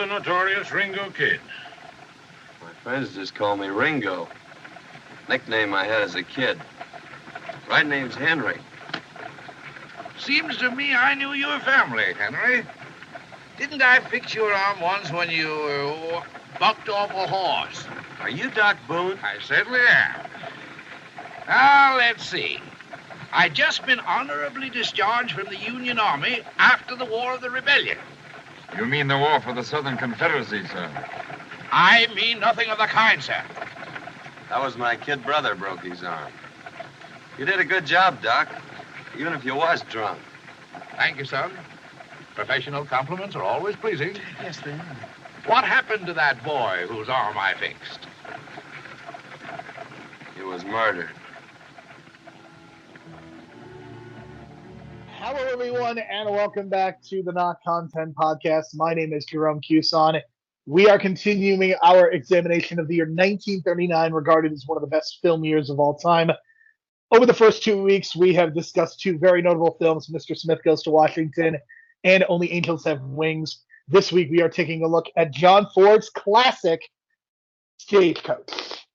the notorious Ringo Kid. My friends just call me Ringo. Nickname I had as a kid. Right name's Henry. Seems to me I knew your family, Henry. Didn't I fix your arm once when you bucked off a horse? Are you Doc Boone? I certainly am. Now, let's see. I just been honorably discharged from the Union Army after the War of the Rebellion. You mean the war for the Southern Confederacy, sir? I mean nothing of the kind, sir. That was my kid brother broke his arm. You did a good job, Doc, even if you was drunk. Thank you, son. Professional compliments are always pleasing. Yes, they are. What happened to that boy whose arm I fixed? He was murdered. Hello, everyone, and welcome back to the Not Content Podcast. My name is Jerome Cuson. We are continuing our examination of the year 1939, regarded as one of the best film years of all time. Over the first 2 weeks, we have discussed two very notable films, Mr. Smith Goes to Washington and Only Angels Have Wings. This week, we are taking a look at John Ford's classic, Stagecoach.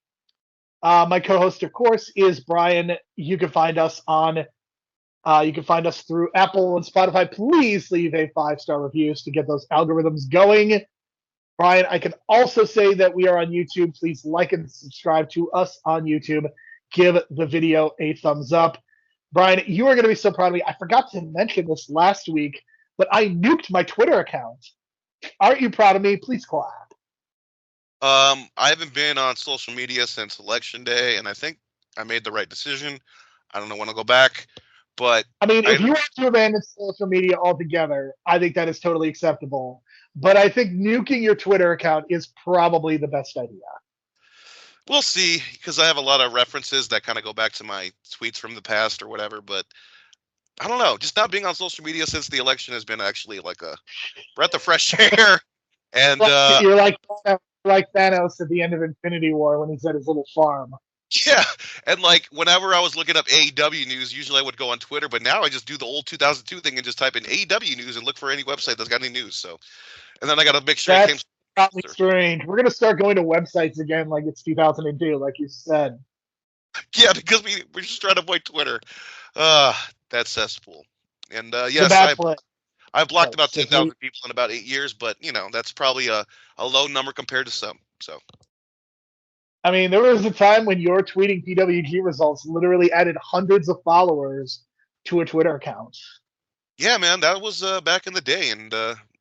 My co-host, of course, is Brian. You can find us through Apple and Spotify. Please leave a 5-star reviews to get those algorithms going. Brian, I can also say that we are on YouTube. Please like and subscribe to us on YouTube. Give the video a thumbs up. Brian, you are going to be so proud of me. I forgot to mention this last week, but I nuked my Twitter account. Aren't you proud of me? Please clap. I haven't been on social media since Election Day, and I think I made the right decision. I don't know when I'll go back, but... I mean, if you want to abandon social media altogether, I think that is totally acceptable. But I think nuking your Twitter account is probably the best idea. We'll see, because I have a lot of references that kind of go back to my tweets from the past or whatever, but I don't know. Just not being on social media since the election has been actually like a breath of fresh air. And you're like Thanos at the end of Infinity War when he's at his little farm. Yeah, and like whenever I was looking up AEW news, usually I would go on Twitter, but now I just do the old 2002 thing and just type in AEW news and look for any website that's got any news. So, and then I got to make sure it came. Probably strange. We're gonna start going to websites again, like it's 2002, like you said. Yeah, because we're just trying to avoid Twitter. That cesspool. And yes, I've blocked about 10,000 people in about 8 years, but that's probably a low number compared to some. So. I mean, there was a time when your tweeting PWG results literally added hundreds of followers to a Twitter account. Yeah, man, that was back in the day, and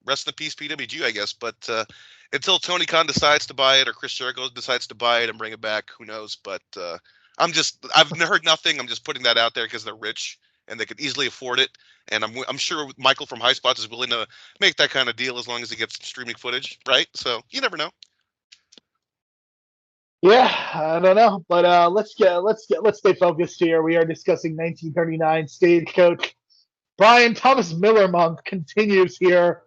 rest in peace, PWG, I guess. But until Tony Khan decides to buy it or Chris Jericho decides to buy it and bring it back, who knows? But I've heard nothing. I'm just putting that out there because they're rich and they could easily afford it. And I'm sure Michael from High Spots is willing to make that kind of deal as long as he gets streaming footage, right? So you never know. Yeah, I don't know, but let's stay focused here. We are discussing 1939 Stagecoach. Brian, Thomas Miller month continues here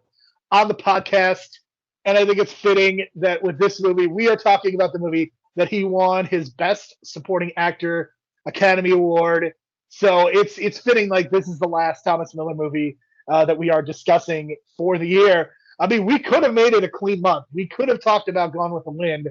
on the podcast, and I think it's fitting that with this movie, we are talking about the movie that he won his Best Supporting Actor Academy Award. So it's fitting, like this is the last Thomas Miller movie that we are discussing for the year. I mean, we could have made it a clean month. We could have talked about Gone with the Wind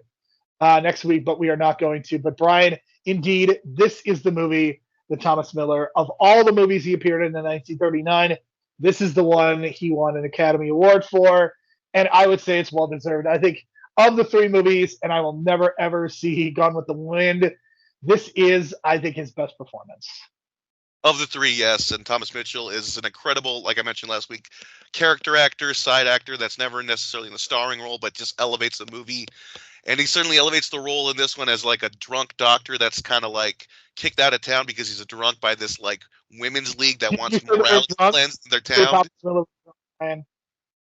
next week, but we are not going to. But Brian, indeed, this is the movie that Thomas Miller, of all the movies he appeared in 1939, this is the one he won an Academy Award for, and I would say it's well deserved. I think of the three movies, and I will never ever see Gone with the Wind, this is, I think, his best performance. Of the three, yes, and Thomas Mitchell is an incredible, like I mentioned last week, character actor, side actor that's never necessarily in the starring role, but just elevates the movie. And he certainly elevates the role in this one as like a drunk doctor that's kind of like kicked out of town because he's a drunk by this like women's league that wants morality plans in their town.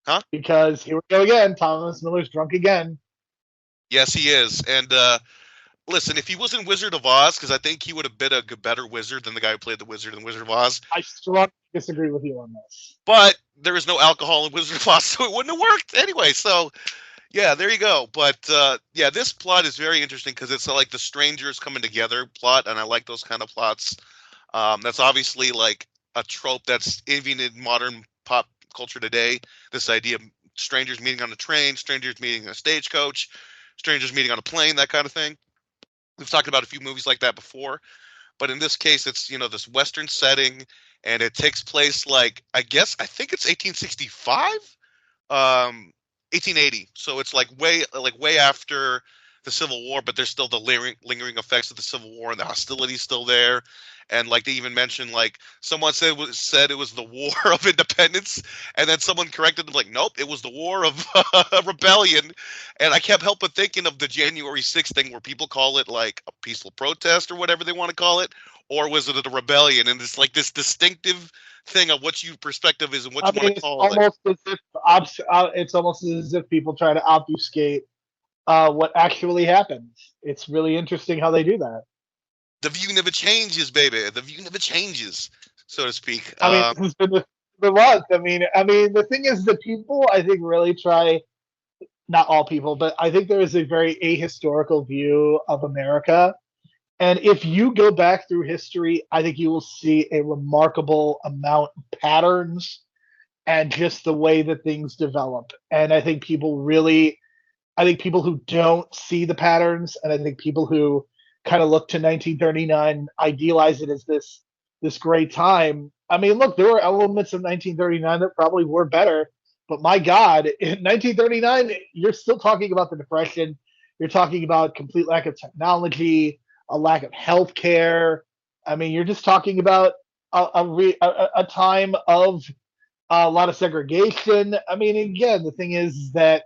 Huh? Because here we go again. Thomas Miller's drunk again. Yes, he is. And listen, if he wasn't Wizard of Oz, because I think he would have been a better wizard than the guy who played the wizard in Wizard of Oz. I strongly disagree with you on this. But there is no alcohol in Wizard of Oz, so it wouldn't have worked anyway. So. Yeah, there you go. But, yeah, this plot is very interesting because it's like the strangers coming together plot, and I like those kind of plots. That's obviously like a trope that's even in modern pop culture today, this idea of strangers meeting on a train, strangers meeting in a stagecoach, strangers meeting on a plane, that kind of thing. We've talked about a few movies like that before, but in this case, it's this Western setting, and it takes place I think it's 1865, 1880. So it's way after the Civil War, but there's still the lingering effects of the Civil War, and the hostility's still there. And they even mentioned someone said it was the War of Independence, and then someone corrected them nope, it was the War of Rebellion. And I can't help but thinking of the January 6th thing where people call it a peaceful protest or whatever they want to call it, or was it a rebellion? And it's this distinctive thing of what your perspective is and what you want to call it. It's almost as if people try to obfuscate what actually happened. It's really interesting how they do that. The view never changes, baby. The view never changes, so to speak. I mean, this has been the month. I mean, the thing is that people, I think, really try. Not all people, but I think there is a very ahistorical view of America. And if you go back through history, I think you will see a remarkable amount of patterns and just the way that things develop. And I think people who don't see the patterns, and I think people who kind of look to 1939, idealize it as this great time. I mean, look, there were elements of 1939 that probably were better, but my God, in 1939, you're still talking about the Depression. You're talking about complete lack of technology, a lack of health care. I mean, you're just talking about a time of a lot of segregation. I mean, again, the thing is that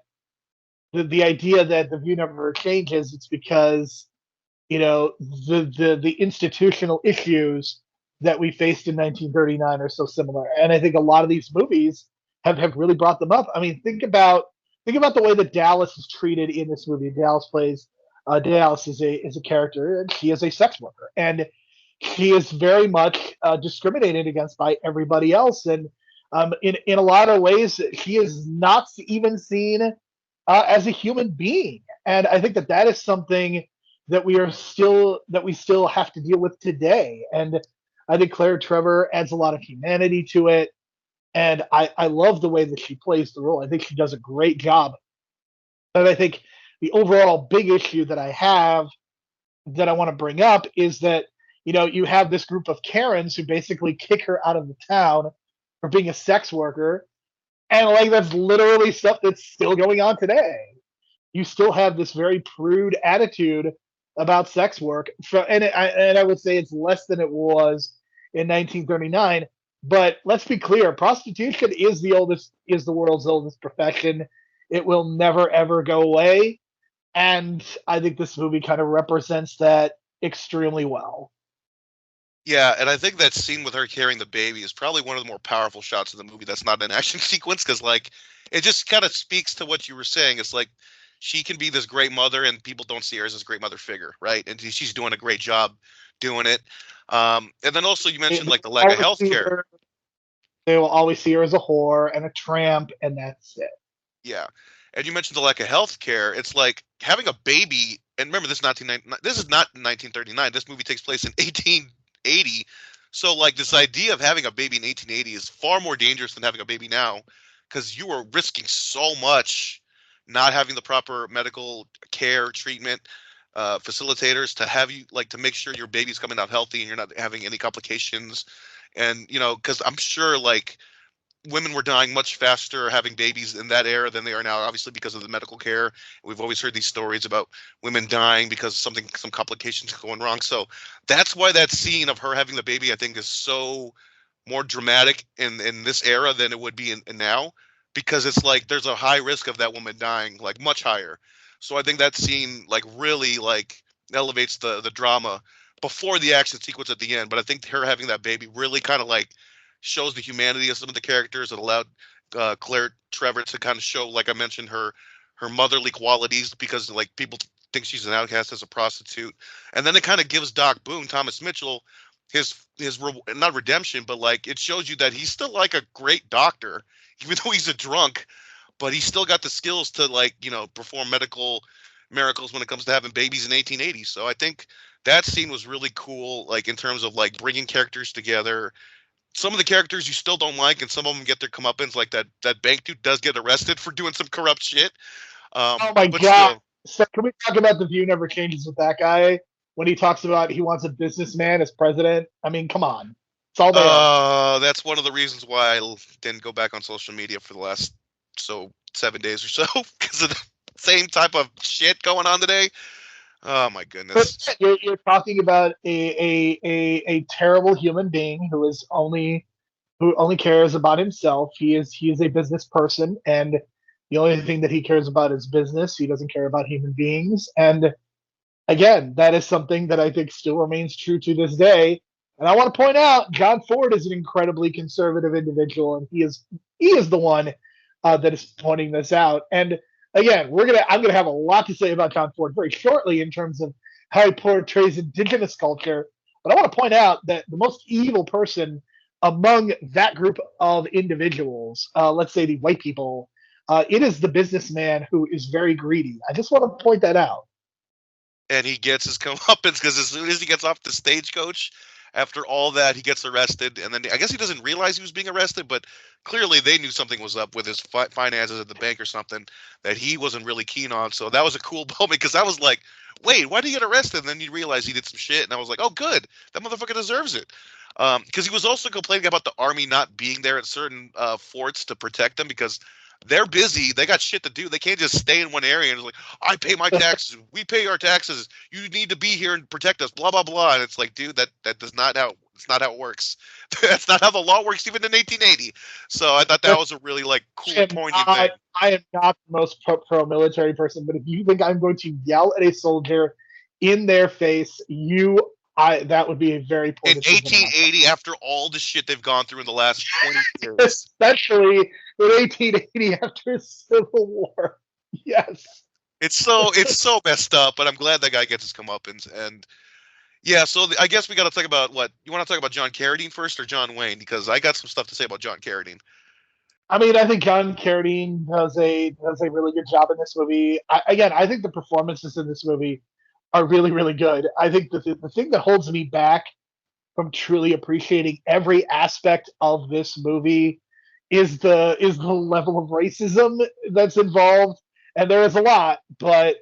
the idea that the view never changes, it's because the institutional issues that we faced in 1939 are so similar, and I think a lot of these movies have really brought them up. I mean, think about the way that Dallas is treated in this movie. Dallas is a character, and she is a sex worker, and she is very much discriminated against by everybody else, and in a lot of ways, she is not even seen as a human being, and I think that is something that we still have to deal with today. And I think Claire Trevor adds a lot of humanity to it. And I love the way that she plays the role. I think she does a great job. And I think the overall big issue that I have that I want to bring up is that, you have this group of Karens who basically kick her out of the town for being a sex worker. And that's literally stuff that's still going on today. You still have this very prude attitude about sex work, and I would say it's less than it was in 1939. But let's be clear: prostitution is the world's oldest profession. It will never ever go away, and I think this movie kind of represents that extremely well. Yeah, and I think that scene with her carrying the baby is probably one of the more powerful shots of the movie. That's not an action sequence, because it just kind of speaks to what you were saying. It's she can be this great mother, and people don't see her as this great mother figure, right? And she's doing a great job doing it. And then also you mentioned the lack of health care. They will always see her as a whore and a tramp, and that's it. Yeah. And you mentioned the lack of health care. It's having a baby, and remember this is not 1939. This movie takes place in 1880. So this idea of having a baby in 1880 is far more dangerous than having a baby now, because you are risking so much not having the proper medical care, treatment, facilitators to have you to make sure your baby's coming out healthy and you're not having any complications. And because I'm sure women were dying much faster having babies in that era than they are now, obviously because of the medical care. We've always heard these stories about women dying because some complications going wrong. So that's why that scene of her having the baby, I think, is so more dramatic in this era than it would be in now. Because it's there's a high risk of that woman dying, much higher. So I think that scene really elevates the drama before the action sequence at the end. But I think her having that baby really kind of shows the humanity of some of the characters. It allowed Claire Trevor to kind of show, like I mentioned, her motherly qualities, because people think she's an outcast as a prostitute. And then it kind of gives Doc Boone, Thomas Mitchell, his not redemption, but it shows you that he's still a great doctor, even though he's a drunk, but he's still got the skills to perform medical miracles when it comes to having babies in 1880. So I think that scene was really cool, in terms of bringing characters together, some of the characters you still don't like, and some of them get their comeuppance. Like that bank dude does get arrested for doing some corrupt shit. Oh my But god! still, So can we talk about the view never changes with that guy when he talks about he wants a businessman as president? I mean, come on, it's all there. that's one of the reasons why I didn't go back on social media for the last 7 days or so because of the same type of shit going on today. Oh my But goodness. you're talking about a terrible human being who only cares about himself. He is a business person, and the only thing that he cares about is business. He doesn't care about human beings. And again, that is something that I think still remains true to this day. And I want to point out, John Ford is an incredibly conservative individual, and he is the one that is pointing this out. And again, I'm gonna have a lot to say about John Ford very shortly in terms of how he portrays indigenous culture. But I want to point out that the most evil person among that group of individuals, let's say the white people, it is the businessman who is very greedy. I just want to point that out. And he gets his comeuppance because as soon as he gets off the stagecoach, after all that, he gets arrested. And then I guess he doesn't realize he was being arrested, but clearly they knew something was up with his finances at the bank or something that he wasn't really keen on. So that was a cool moment because I was like, wait, why did he get arrested? And then you realize he did some shit. And I was like, oh, good. That motherfucker deserves it. Because he was also complaining about the army not being there at certain forts to protect them because they're busy. They got shit to do. They can't just stay in one area and it's like, I pay my taxes. We pay our taxes. You need to be here and protect us. Blah blah blah. And it's like, dude, that does not how it's not how it works. That's not how the law works, even in 1880. So I thought that was a really like cool, poignant thing. I am not the most pro military person, but if you think I'm going to yell at a soldier in their face, that would be a very poor In 1880, after all the shit they've gone through in the last 20 years, especially in 1880 after Civil War. Yes, it's so messed up. But I'm glad that guy gets his comeuppance. And yeah, so I guess we got to talk about what you want to talk about. John Carradine first or John Wayne? Because I got some stuff to say about John Carradine. I mean, I think John Carradine does a really good job in this movie. I think the performances in this movie are really really good. I think the thing that holds me back from truly appreciating every aspect of this movie is the level of racism that's involved, and there is a lot, but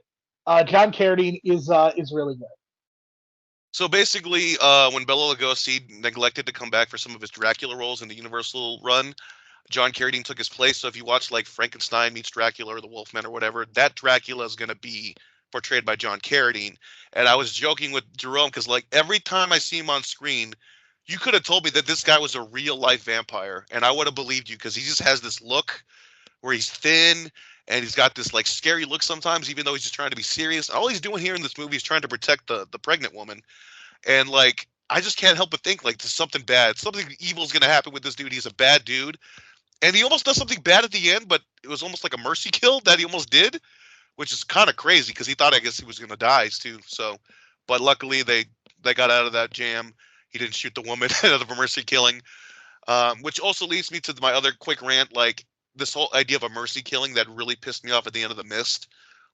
John Carradine is really good. So basically, when Bela Lugosi neglected to come back for some of his Dracula roles in the Universal run, John Carradine took his place. So if you watch like Frankenstein meets Dracula or The Wolfman or whatever, that Dracula is going to be portrayed by John Carradine. And I was joking with Jerome because like every time I see him on screen, you could have told me that this guy was a real life vampire, and I would have believed you because he just has this look where he's thin and he's got this like scary look sometimes, even though he's just trying to be serious. All he's doing here in this movie is trying to protect the pregnant woman, and like I just can't help but think like there's something bad, something evil is gonna happen with this dude. He's a bad dude, and he almost does something bad at the end, but it was almost like a mercy kill that he almost did, which is kind of crazy because he thought I guess he was gonna die too. So, but luckily they got out of that jam. He didn't shoot the woman out of a mercy killing, which also leads me to my other quick rant. Like this whole idea of a mercy killing that really pissed me off at the end of The Mist.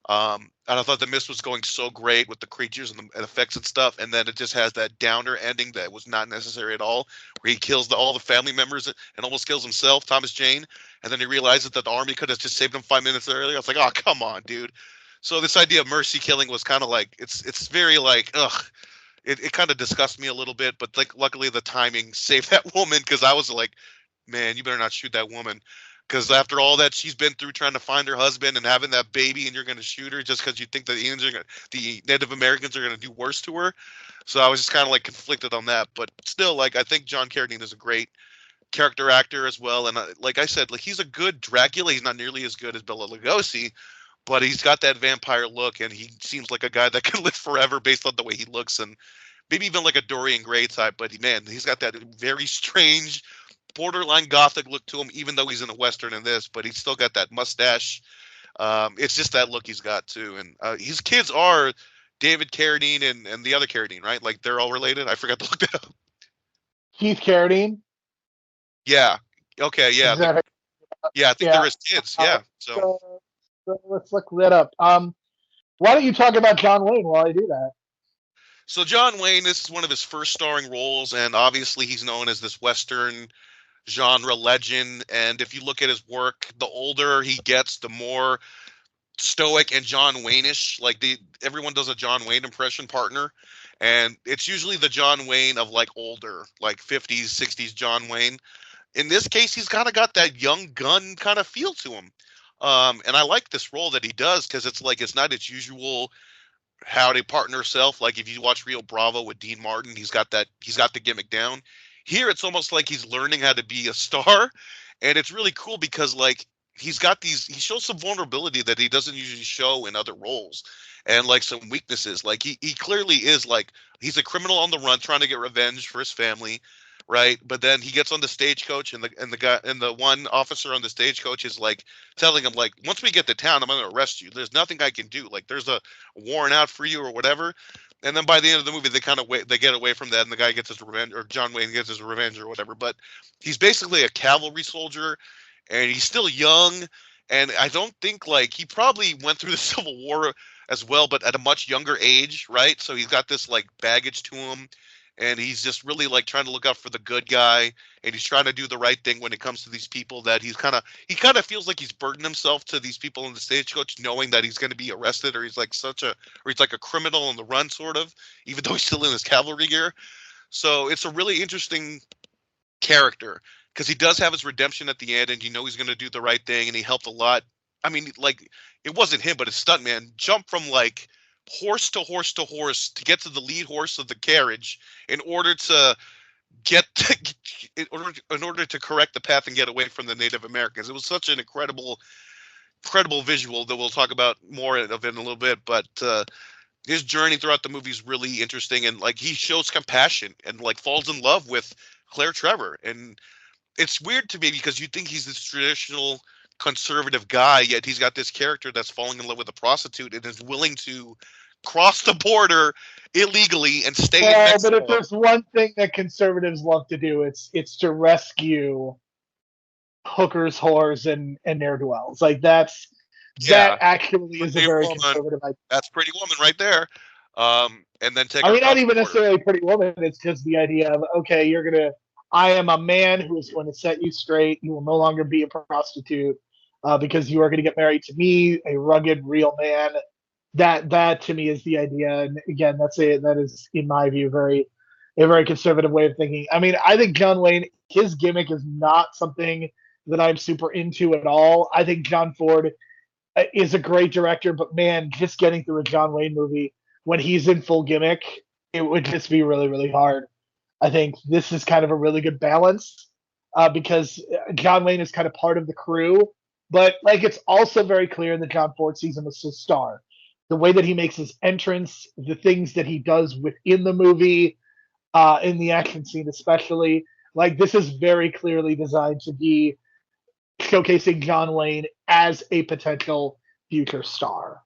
And I thought The Mist was going so great with the creatures and the effects and stuff, and then it just has that downer ending that was not necessary at all, where he kills all the family members and almost kills himself, Thomas Jane, and then he realizes that the army could have just saved him 5 minutes earlier. I was like, oh come on, dude. So this idea of mercy killing was kind of like it's very like ugh. It kind of disgusts me a little bit, but like luckily the timing saved that woman because I was like, man, you better not shoot that woman. Because after all that she's been through trying to find her husband and having that baby, and you're going to shoot her just because you think the Native Americans are going to do worse to her. So I was just kind of like conflicted on that. But still, like I think John Carradine is a great character actor as well. And like I said, like he's a good Dracula. He's not nearly as good as Bela Lugosi, but he's got that vampire look, and he seems like a guy that could live forever based on the way he looks, and maybe even like a Dorian Gray type. But man, he's got that very strange borderline gothic look to him, even though he's in a Western in this, but he's still got that mustache. It's just that look he's got too. And his kids are David Carradine and the other Carradine, right? Like they're all related. I forgot to look that up. Keith Carradine. Yeah. Okay. Yeah. Yeah. I think they're his kids. Yeah. So let's look that up. Why don't you talk about John Wayne while I do that? So John Wayne, this is one of his first starring roles, and obviously he's known as this Western genre legend. And if you look at his work, the older he gets, the more stoic and John Wayne-ish. Like everyone does a John Wayne impression partner, and it's usually the John Wayne of like older, like 50s, 60s John Wayne. In this case, he's kind of got that young gun kind of feel to him. And I like this role that he does because it's like it's not its usual howdy partner self. Like if you watch Rio Bravo with Dean Martin, he's got the gimmick down. Here it's almost like he's learning how to be a star, and it's really cool because like he shows some vulnerability that he doesn't usually show in other roles, and like some weaknesses. Like he clearly is like he's a criminal on the run trying to get revenge for his family, right? But then he gets on the stagecoach, and the guy and the one officer on the stagecoach is like telling him like, once we get to town, I'm going to arrest you. There's nothing I can do. Like there's a warrant out for you or whatever. And then by the end of the movie, they get away from that, and the guy gets his revenge, or John Wayne gets his revenge or whatever. But he's basically a cavalry soldier, and he's still young. And I don't think like he probably went through the Civil War as well, but at a much younger age, right? So he's got this like baggage to him, and he's just really like trying to look out for the good guy, and he's trying to do the right thing when it comes to these people that he kind of feels like he's burdened himself to these people in the stagecoach, knowing that he's going to be arrested, or he's like a criminal on the run, sort of, even though he's still in his cavalry gear. So it's a really interesting character because he does have his redemption at the end, and you know he's going to do the right thing, and he helped a lot. I mean, like it wasn't him, but his stuntman jumped from like horse to horse to horse to get to the lead horse of the carriage in order to in order to correct the path and get away from the Native Americans. It was such an incredible visual that we'll talk about more of in a little bit. But his journey throughout the movie is really interesting, and like he shows compassion and like falls in love with Claire Trevor. And it's weird to me because you think he's this traditional conservative guy, yet he's got this character that's falling in love with a prostitute and is willing to cross the border illegally and stay in Mexico. But if there's one thing that conservatives love to do, it's to rescue hookers, whores, and ne'er-do-wells. Like that actually is a very conservative idea. That's Pretty Woman right there. And then take. I mean, not even necessarily Pretty Woman. It's just the idea of, okay, I am a man who is going to set you straight. You will no longer be a prostitute because you are going to get married to me, a rugged, real man. That to me is the idea. And again, that is, in my view, a very conservative way of thinking. I mean, I think John Wayne, his gimmick is not something that I'm super into at all. I think John Ford is a great director, but man, just getting through a John Wayne movie when he's in full gimmick, it would just be really, really hard. I think this is kind of a really good balance because John Wayne is kind of part of the crew, but like it's also very clear that John Ford sees him as his star. The way that he makes his entrance, the things that he does within the movie, in the action scene especially, like this is very clearly designed to be showcasing John Wayne as a potential future star.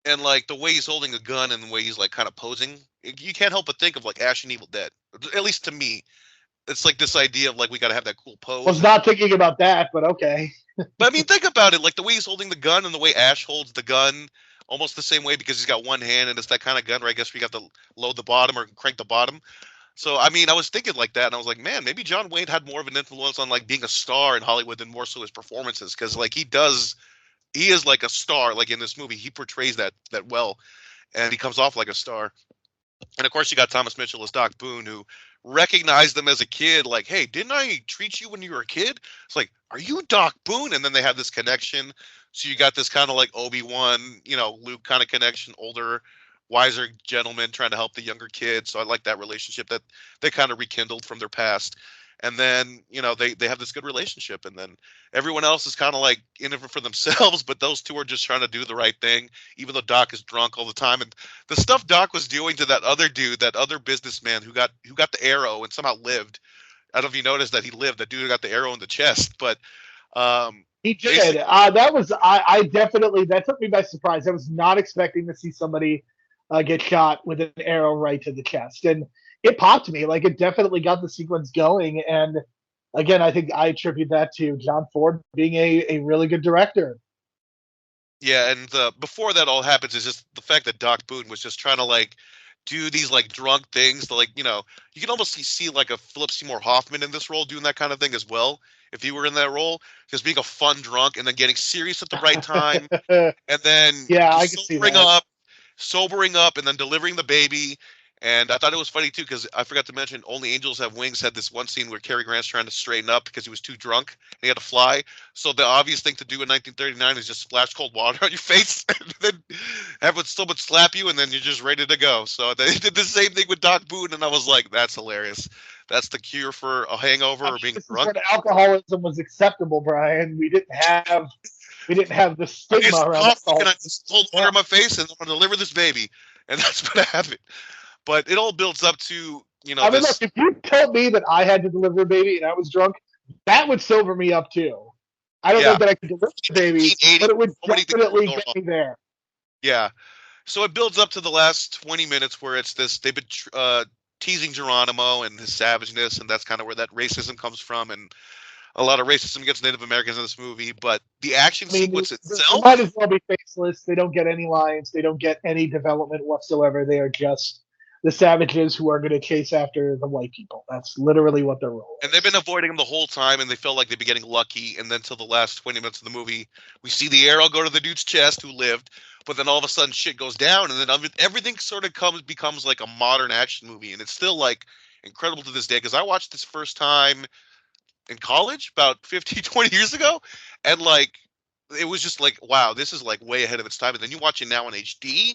And like the way he's holding a gun and the way he's like kind of posing, you can't help but think of like Ash and Evil Dead. At least to me, it's like this idea of like we got to have that cool pose. I was not thinking about that, but okay. But I mean, think about it. Like the way he's holding the gun and the way Ash holds the gun, almost the same way because he's got one hand and it's that kind of gun where I guess we got to load the bottom or crank the bottom. So I mean, I was thinking like that, and I was like, man, maybe John Wayne had more of an influence on like being a star in Hollywood than more so his performances, because like he is like a star. Like in this movie, he portrays that well, and he comes off like a star. And of course, you got Thomas Mitchell as Doc Boone, who recognized them as a kid. Like, hey, didn't I treat you when you were a kid? It's like, are you Doc Boone? And then they have this connection. So you got this kind of like Obi-Wan, Luke kind of connection, older, wiser gentleman trying to help the younger kid. So I like that relationship that they kind of rekindled from their past. And then, they have this good relationship. And then everyone else is kind of like in it for themselves, but those two are just trying to do the right thing, even though Doc is drunk all the time. And the stuff Doc was doing to that other dude, that other businessman who got the arrow and somehow lived. I don't know if you noticed that he lived. That dude who got the arrow in the chest. But he did. That took me by surprise. I was not expecting to see somebody get shot with an arrow right to the chest. And it popped me. Like, it definitely got the sequence going. And again, I think I attribute that to John Ford being a really good director. Yeah, and before that all happens is just the fact that Doc Boone was just trying to like do these like drunk things. Like, you know, you can almost see like a Philip Seymour Hoffman in this role doing that kind of thing as well. If he were in that role, just being a fun drunk and then getting serious at the right time, and then Yeah, I can just see that. sobering up, and then delivering the baby. And I thought it was funny too because I forgot to mention Only Angels Have Wings had this one scene where Cary Grant's trying to straighten up because he was too drunk and he had to fly. So the obvious thing to do in 1939 is just splash cold water on your face and then have someone slap you and then you're just ready to go. So they did the same thing with Doc Boone, and I was like, that's hilarious. That's the cure for a hangover I or mean, being this is drunk. when alcoholism was acceptable, Brian. We didn't have the Okay, stigma so around coffee, alcohol. can I just hold water on my face and I'm gonna deliver this baby? And that's what happened. But it all builds up to, you know, I mean, look, this. if you told me that I had to deliver a baby and I was drunk, that would sober me up too. I don't know Yeah, that I could deliver a baby, 1980, but it would so many things definitely were going get on. me there. Yeah. So it builds up to the last 20 minutes where it's this, they've been teasing Geronimo and his savageness, and that's kind of where that racism comes from, and a lot of racism against Native Americans in this movie. But the action I mean, sequence they might itself, as well be faceless. They don't get any lines. They don't get any development whatsoever. They are just the savages who are going to chase after the white people. That's literally what their role and they've been is. avoiding him the whole time, and they felt like they'd be getting lucky. And then till the last 20 minutes of the movie, we see the arrow go to the dude's chest who lived, but then all of a sudden shit goes down, and then everything sort of becomes like a modern action movie, and it's still like incredible to this day because I watched this first time in college about 15, 20 years ago, and like it was just like, wow, this is like way ahead of its time. And then you watch it now in HD,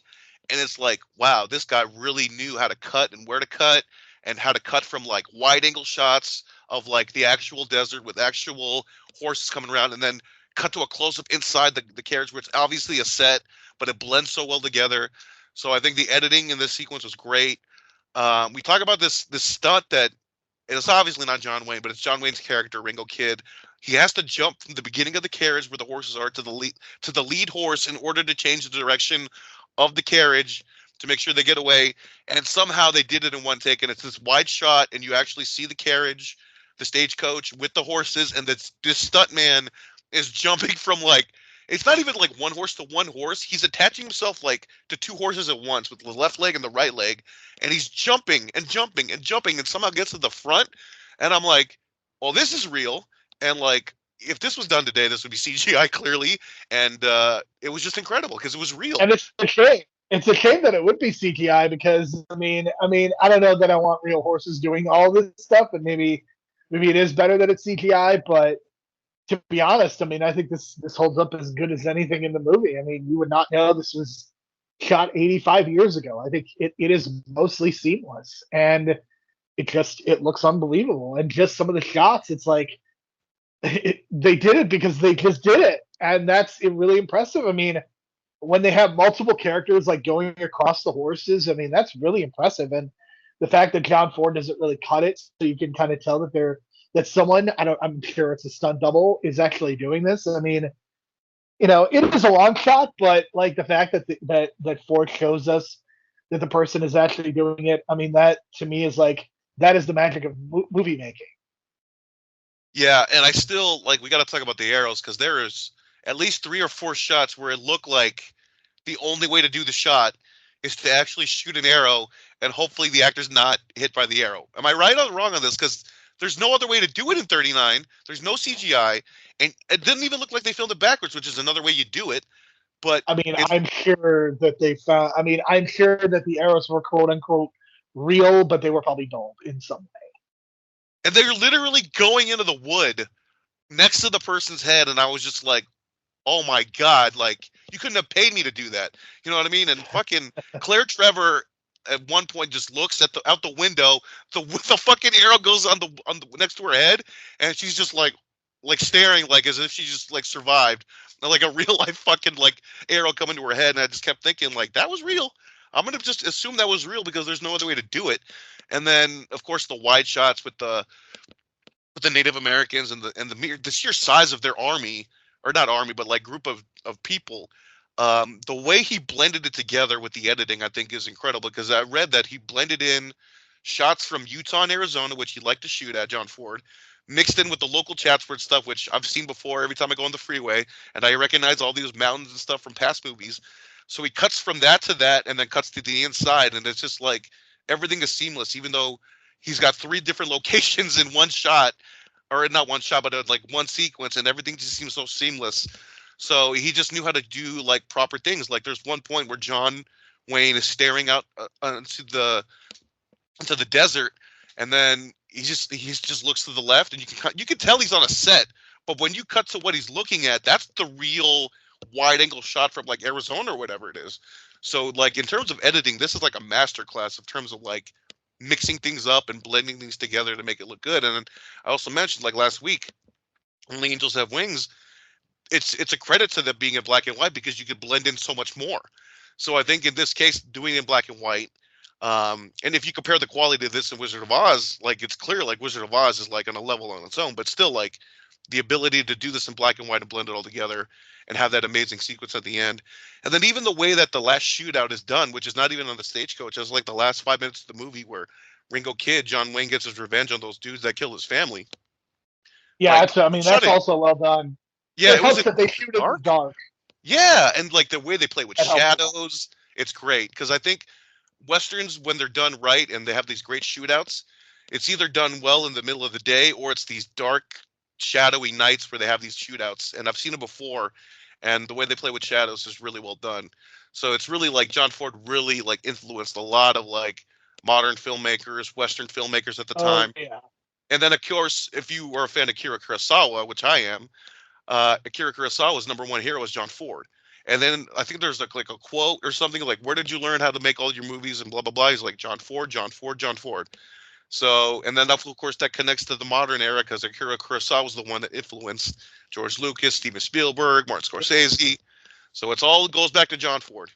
and it's like, wow, this guy really knew how to cut and where to cut and how to cut from like wide angle shots of like the actual desert with actual horses coming around, and then cut to a close up inside the carriage where it's obviously a set, but it blends so well together. So I think the editing in this sequence was great. We talk about this stunt that it's obviously not John Wayne, but it's John Wayne's character, Ringo Kid. He has to jump from the beginning of the carriage where the horses are to the lead horse in order to change the direction of the carriage to make sure they get away. And somehow they did it in one take, and it's this wide shot, and you actually see the carriage, the stagecoach with the horses, and this stunt man is jumping from like it's not even like one horse to one horse. He's attaching himself like to two horses at once with the left leg and the right leg, and he's jumping and jumping and jumping and somehow gets to the front. And I'm like, well, this is real. And like, if this was done today, this would be CGI clearly. And it was just incredible because it was real. And it's a shame. It's a shame that it would be CGI because I don't know that I want real horses doing all this stuff, and maybe it is better that it's CGI. But to be honest, I think this holds up as good as anything in the movie. I mean, you would not know this was shot 85 years ago. I think it is mostly seamless, and it looks unbelievable. And just some of the shots, it's like they did it because they just did it, and that's really impressive. I mean, when they have multiple characters like going across the horses, I mean that's really impressive. And the fact that John Ford doesn't really cut it, so you can kind of tell that someone I'm sure it's a stunt double is actually doing this. I mean, it is a long shot, but like the fact that Ford shows us that the person is actually doing it, I mean that to me is like that is the magic of movie making. Yeah, and I still like we got to talk about the arrows because there is at least 3 or 4 shots where it looked like the only way to do the shot is to actually shoot an arrow and hopefully the actor's not hit by the arrow. Am I right or wrong on this? Because there's no other way to do it in 39. There's no CGI, and it didn't even look like they filmed it backwards, which is another way you do it. But I mean, it's I'm sure that they found. I mean, I'm sure that the arrows were quote unquote real, but they were probably dulled in some way. and they're literally going into the wood next to the person's head, and I was just like, oh my god, like you couldn't have paid me to do that. You know what I mean? And fucking Claire Trevor at one point just looks at the out the window, the fucking arrow goes on the next to her head, and she's just like staring like as if she just like survived. And, like a real life fucking like arrow coming to her head, and I just kept thinking like that was real. I'm gonna just assume that was real because there's no other way to do it. And then of course the wide shots with the Native Americans and the sheer size of their army, or not army, but like group of people. The way he blended it together with the editing, I think, is incredible because I read that he blended in shots from Utah and Arizona, which he liked to shoot at, John Ford, mixed in with the local Chatsworth stuff, which I've seen before every time I go on the freeway, and I recognize all these mountains and stuff from past movies. So he cuts from that to that, and then cuts to the inside, and it's just like everything is seamless, even though he's got 3 different locations in one shot, or not one shot, but like one sequence, and everything just seems so seamless. So he just knew how to do like proper things. Like there's one point where John Wayne is staring out into the desert, and then he just looks to the left, and you can tell he's on a set. But when you cut to what he's looking at, that's the real wide angle shot from like Arizona or whatever it is. So like in terms of editing, this is like a masterclass in terms of like mixing things up and blending things together to make it look good. And then I also mentioned like last week, Only Angels Have Wings. It's a credit to them being in black and white because you could blend in so much more. So I think in this case, doing it in black and white, and if you compare the quality of this and Wizard of Oz, like it's clear like Wizard of Oz is like on a level on its own, but still like the ability to do this in black and white and blend it all together and have that amazing sequence at the end. And then even the way that the last shootout is done, which is not even on the Stagecoach, it's like the last 5 minutes of the movie where Ringo Kid, John Wayne, gets his revenge on those dudes that killed his family. Yeah, Like, that's also well done. Yeah, it helps that they shoot it in the dark. Yeah, and like the way they play with That helps. shadows, it's great. Because I think Westerns, when they're done right and they have these great shootouts, it's either done well in the middle of the day or it's these dark, shadowy nights where they have these shootouts. And I've seen it before, and the way they play with shadows is really well done. So it's really like John Ford really like influenced a lot of like modern filmmakers, Western filmmakers at the time. Yeah. And then, of course, if you are a fan of Akira Kurosawa, which I am, Akira Kurosawa's #1 hero was John Ford. And then I think there's like a quote or something like, "Where did you learn how to make all your movies?" and blah blah blah. He's like John Ford, John Ford, John Ford. So, and then of course that connects to the modern era because Akira Kurosawa was the one that influenced George Lucas, Steven Spielberg, Martin Scorsese. So it's all goes back to John Ford.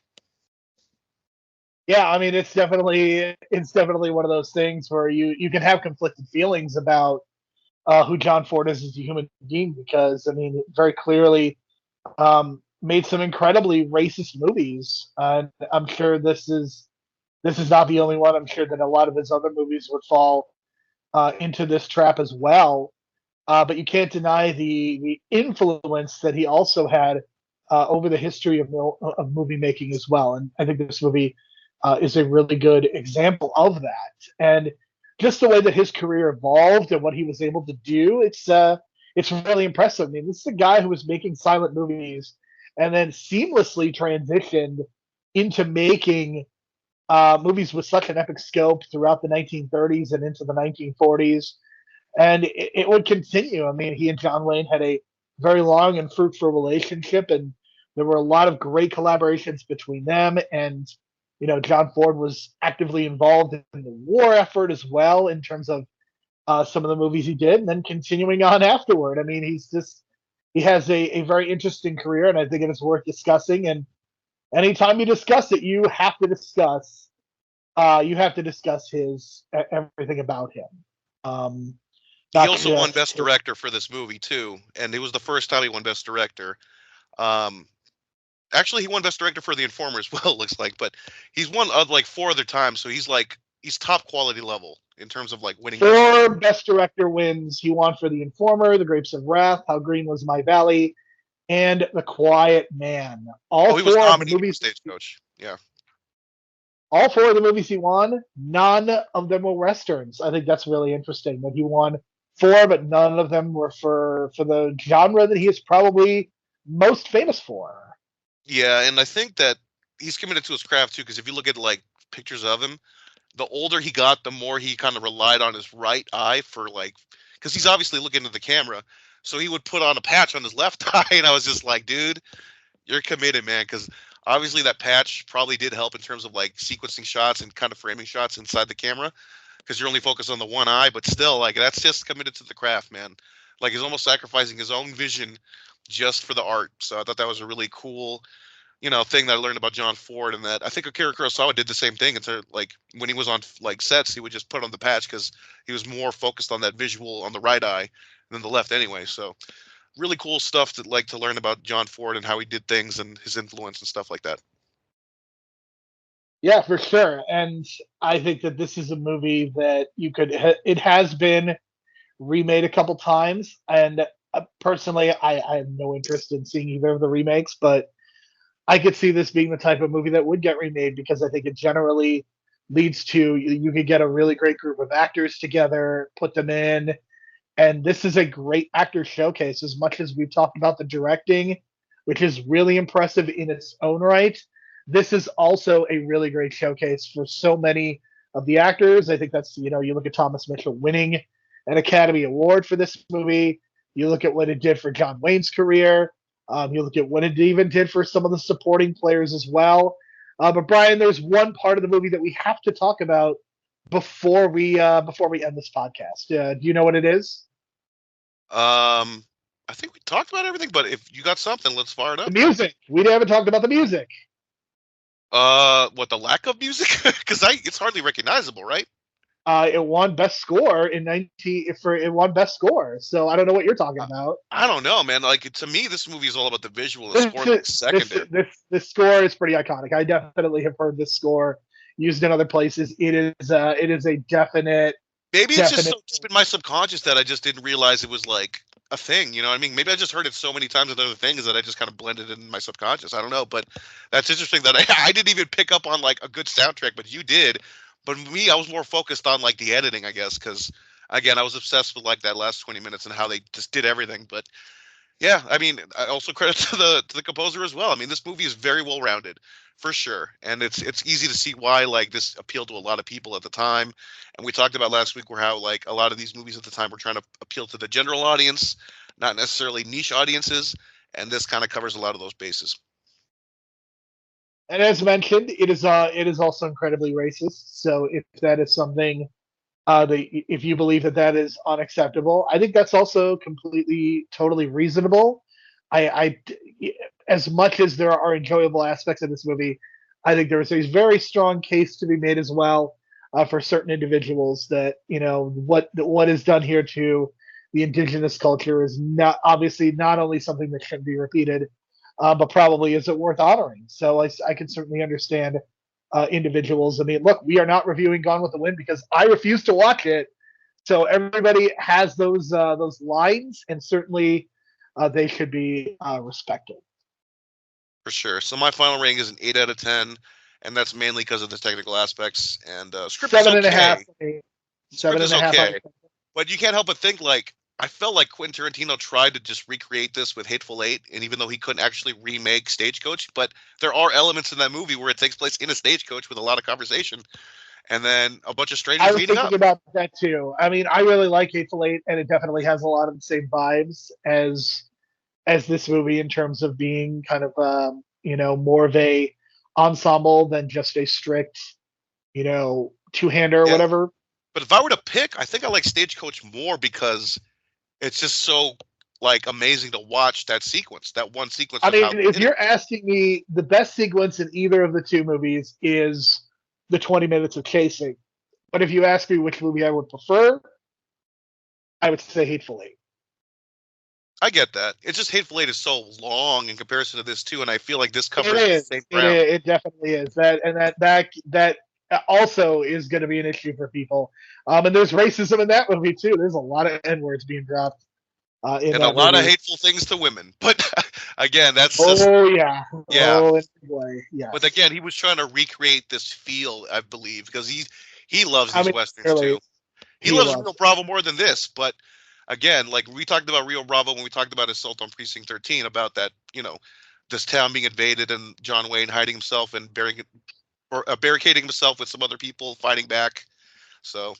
Yeah, I mean it's definitely one of those things where you can have conflicted feelings about who John Ford is as a human being because I mean very clearly made some incredibly racist movies. I'm sure this is not the only one. I'm sure that a lot of his other movies would fall into this trap as well. But you can't deny the influence that he also had over the history of movie making as well. And I think this movie is a really good example of that. And just the way that his career evolved and what he was able to do, it's really impressive. I mean, this is a guy who was making silent movies and then seamlessly transitioned into making movies with such an epic scope throughout the 1930s and into the 1940s. And it would continue. I mean, he and John Wayne had a very long and fruitful relationship, and there were a lot of great collaborations between them. And John Ford was actively involved in the war effort as well in terms of some of the movies he did, and then continuing on afterward. I mean, he has a very interesting career, and I think it is worth discussing. And anytime you discuss it, you have to discuss his everything about him. He also won Best Director for this movie too, and it was the first time he won Best Director. Actually, he won Best Director for The Informer as well. It looks like, but he's won like 4 other times, so he's top quality level in terms of like winning. 4 Best Director wins. He won for The Informer, The Grapes of Wrath, How Green Was My Valley, and The Quiet Man. He was nominated for Stagecoach. Yeah. All 4 of the movies he won, none of them were westerns. I think that's really interesting that he won 4, but none of them were for the genre that he is probably most famous for. Yeah, and I think that he's committed to his craft too, because if you look at like pictures of him, the older he got, the more he kind of relied on his right eye for like, because he's obviously looking into the camera, so he would put on a patch on his left eye, and I was just like, dude, you're committed, man, because obviously that patch probably did help in terms of like sequencing shots and kind of framing shots inside the camera, because you're only focused on the one eye, but still, like, that's just committed to the craft, man. Like, he's almost sacrificing his own vision just for the art. So I thought that was a really cool, thing that I learned about John Ford, and that I think Akira Kurosawa did the same thing. It's like when he was on like sets, he would just put on the patch because he was more focused on that visual on the right eye than the left anyway. So really cool stuff to learn about John Ford and how he did things and his influence and stuff like that. Yeah, for sure. And I think that this is a movie that it has been remade a couple times. And personally, I have no interest in seeing either of the remakes, but I could see this being the type of movie that would get remade because I think it generally leads to you could get a really great group of actors together, put them in, and this is a great actor showcase. As much as we've talked about the directing, which is really impressive in its own right, this is also a really great showcase for so many of the actors. I think that's, you look at Thomas Mitchell winning an Academy Award for this movie. You look at what it did for John Wayne's career. You look at what it even did for some of the supporting players as well. But Brian, there's one part of the movie that we have to talk about before we end this podcast. Do you know what it is? I think we talked about everything, but if you got something, let's fire it The up. music. We haven't talked about the music. What, the lack of music? Because it's hardly recognizable, right? It won Best Score it won Best Score. So I don't know what you're talking about. I don't know, man. Like, to me, this movie is all about the visual. The score is secondary. This score is pretty iconic. I definitely have heard this score used in other places. It is a definite. Maybe it's just so deep in my subconscious that I just didn't realize it was like a thing. You know what I mean? Maybe I just heard it so many times with other things that I just kind of blended it in my subconscious. I don't know, but that's interesting that I didn't even pick up on like a good soundtrack, but you did. But me, I was more focused on like the editing, I guess, because again, I was obsessed with like that last 20 minutes and how they just did everything. But yeah, I mean, I also credit to the composer as well. I mean, this movie is very well rounded, for sure, and it's easy to see why like this appealed to a lot of people at the time. And we talked about last week where how like a lot of these movies at the time were trying to appeal to the general audience, not necessarily niche audiences, and this kind of covers a lot of those bases. And as mentioned, it is also incredibly racist. So if that is something if you believe that is unacceptable, I think that's also completely, totally reasonable. I as much as there are enjoyable aspects of this movie, I think there is a very strong case to be made as well for certain individuals that what is done here to the indigenous culture is not obviously not only something that shouldn't be repeated, but probably isn't worth honoring. So I can certainly understand individuals. I mean, look, we are not reviewing Gone with the Wind because I refuse to watch it. So everybody has those lines, and certainly they should be respected. For sure. So my final rating is an 8 out of 10, and that's mainly because of the technical aspects. And script is okay. 7.5. Script is okay. But you can't help but think, like, I felt like Quentin Tarantino tried to just recreate this with Hateful Eight, and even though he couldn't actually remake Stagecoach, but there are elements in that movie where it takes place in a stagecoach with a lot of conversation, and then a bunch of strangers meeting up. I was thinking about that too. I mean, I really like Hateful Eight, and it definitely has a lot of the same vibes as this movie in terms of being kind of more of a ensemble than just a strict two-hander or whatever. But if I were to pick, I think I like Stagecoach more because it's just so like amazing to watch that sequence, that one sequence. I mean, if you're asking me, the best sequence in either of the two movies is the 20 minutes of chasing. But if you ask me which movie I would prefer, I would say Hateful Eight. I get that. It's just Hateful Eight is so long in comparison to this too, and I feel like this covers the same ground. It definitely is. That also is going to be an issue for people. And there's racism in that movie too. There's a lot of N-words being dropped. And a lot of hateful things to women. But again, that's yeah. Oh, yeah. But again, he was trying to recreate this feel, I believe, because he loves these westerns too. He loves Rio Bravo more than this, but again, like we talked about Rio Bravo when we talked about Assault on Precinct 13, about that, this town being invaded and John Wayne hiding himself and barricading himself with some other people fighting back. So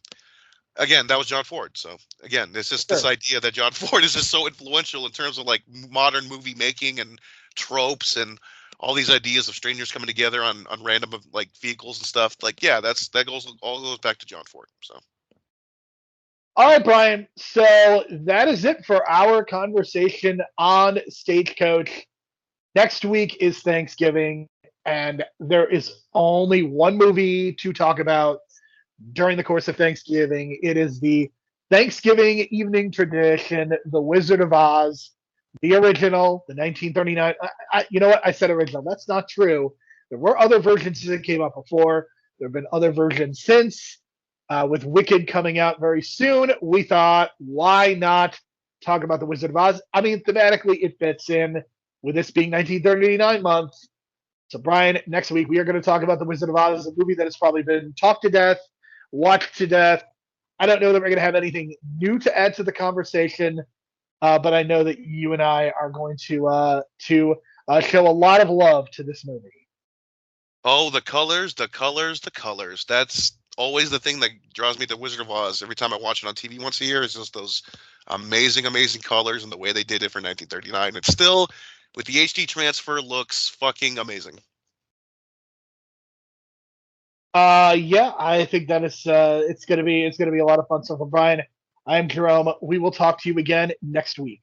again, that was John Ford. So again, it's just this idea that John Ford is just so influential in terms of like modern movie making and tropes and all these ideas of strangers coming together on random like vehicles and stuff. Like, yeah, that goes back to John Ford. So. All right, Brian. So that is it for our conversation on Stagecoach. Next week is Thanksgiving, and there is only one movie to talk about during the course of Thanksgiving. It is the Thanksgiving evening tradition, The Wizard of Oz, the original, the 1939. You know what? I said original. That's not true. There were other versions that came out before. There have been other versions since. With Wicked coming out very soon, we thought, why not talk about The Wizard of Oz? I mean, thematically, it fits in with this being 1939 month. So, Brian, next week we are going to talk about The Wizard of Oz, a movie that has probably been talked to death, watched to death. I don't know that we're going to have anything new to add to the conversation, but I know that you and I are going to show a lot of love to this movie. Oh, the colors, the colors, the colors. That's always the thing that draws me to Wizard of Oz. Every time I watch it on TV once a year, is just those amazing, amazing colors and the way they did it for 1939. It's still, with the HD transfer, looks fucking amazing. Yeah, I think that is it's gonna be a lot of fun. So for Brian, I am Jerome. We will talk to you again next week.